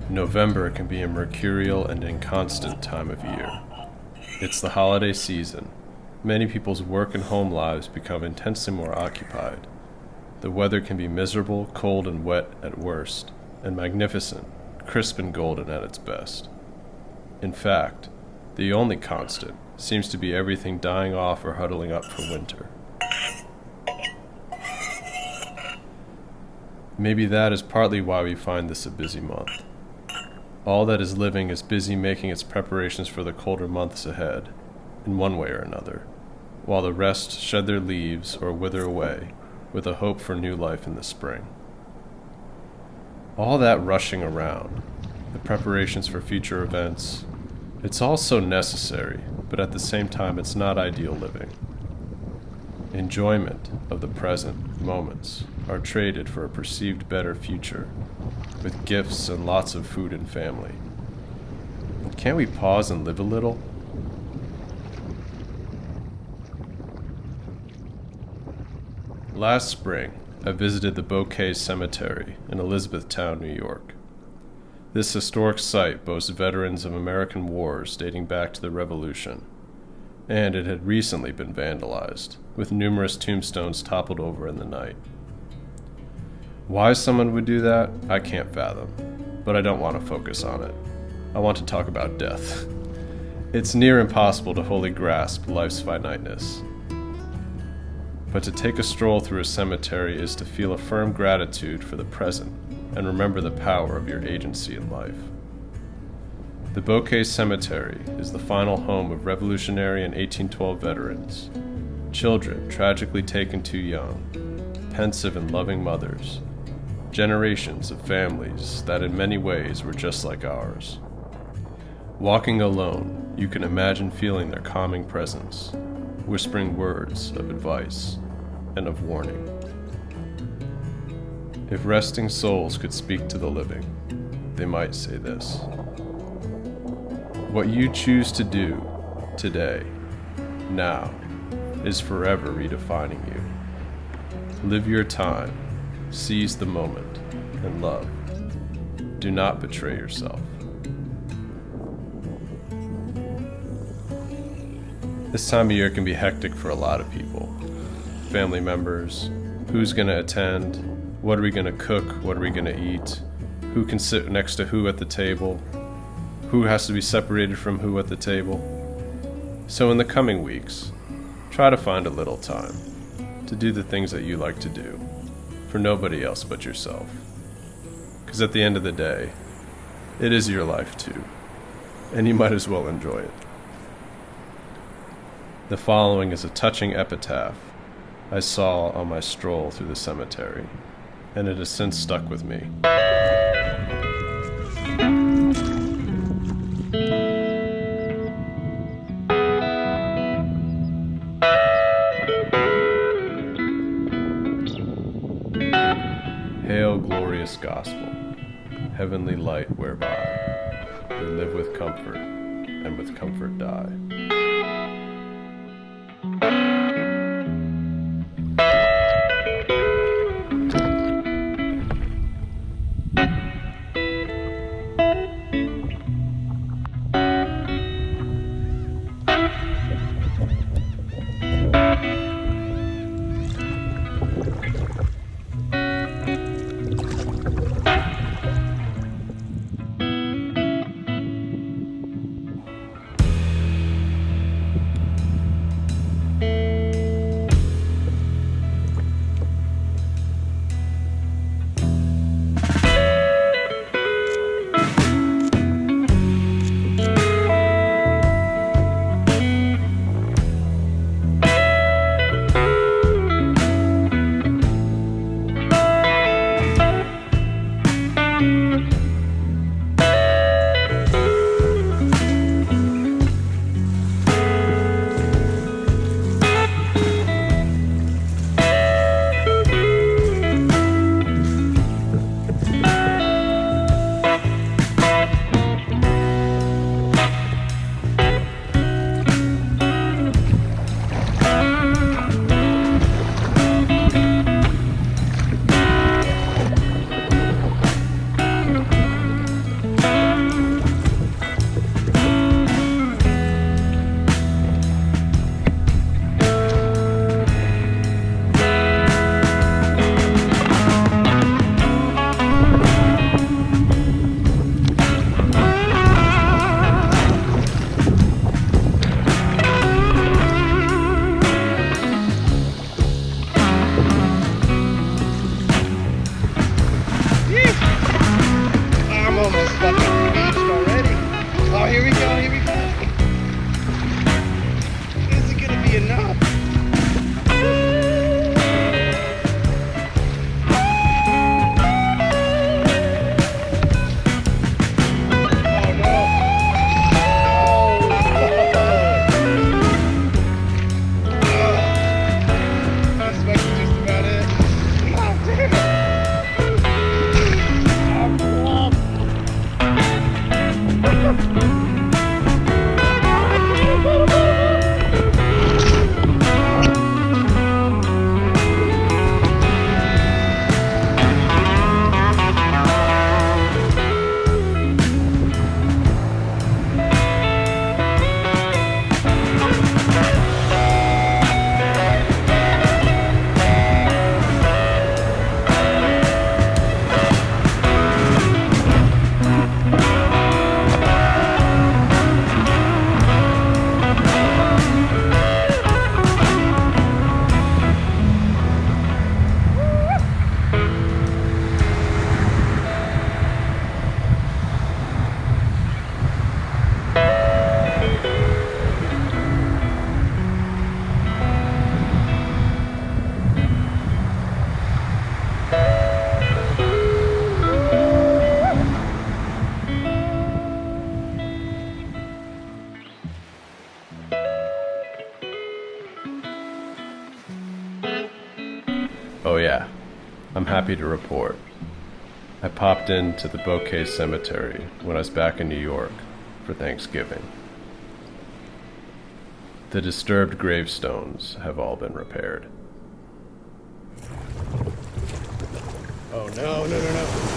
November can be a mercurial and inconstant time of year. It's the holiday season. Many people's work and home lives become intensely more occupied. The weather can be miserable, cold and wet at worst, and magnificent, crisp and golden at its best. In fact, the only constant seems to be everything dying off or huddling up for winter. Maybe that is partly why we find this a busy month. All that is living is busy making its preparations for the colder months ahead, in one way or another, while the rest shed their leaves or wither away with a hope for new life in the spring. All that rushing around, the preparations for future events, it's all so necessary, but at the same time it's not ideal living. Enjoyment of the present moments are traded for a perceived better future, with gifts and lots of food and family. Can't we pause and live a little? Last spring, I visited the Bouquet Cemetery in Elizabethtown, New York. This historic site boasts veterans of American wars dating back to the Revolution, and it had recently been vandalized, with numerous tombstones toppled over in the night. Why someone would do that, I can't fathom, but I don't want to focus on it. I want to talk about death. It's near impossible to wholly grasp life's finiteness. But to take a stroll through a cemetery is to feel a firm gratitude for the present and remember the power of your agency in life. The Bouquet Cemetery is the final home of Revolutionary and 1812 veterans, children tragically taken too young, pensive and loving mothers, generations of families that in many ways were just like ours. Walking alone, you can imagine feeling their calming presence, whispering words of advice and of warning. If resting souls could speak to the living, they might say this: what you choose to do today, now, is forever redefining you. Live your time, seize the moment, and love. Do not betray yourself. This time of year can be hectic for a lot of people. Family members, who's going to attend, what are we going to cook, what are we going to eat, who can sit next to who at the table, who has to be separated from who at the table. So in the coming weeks, try to find a little time to do the things that you like to do, for nobody else but yourself. Because at the end of the day, it is your life too, and you might as well enjoy it. The following is a touching epitaph I saw on my stroll through the cemetery, and it has since stuck with me. Hail, glorious gospel, heavenly light whereby we live with comfort and with comfort die. I'm happy to report. I popped into the Bouquet Cemetery when I was back in New York for Thanksgiving. The disturbed gravestones have all been repaired. Oh, no.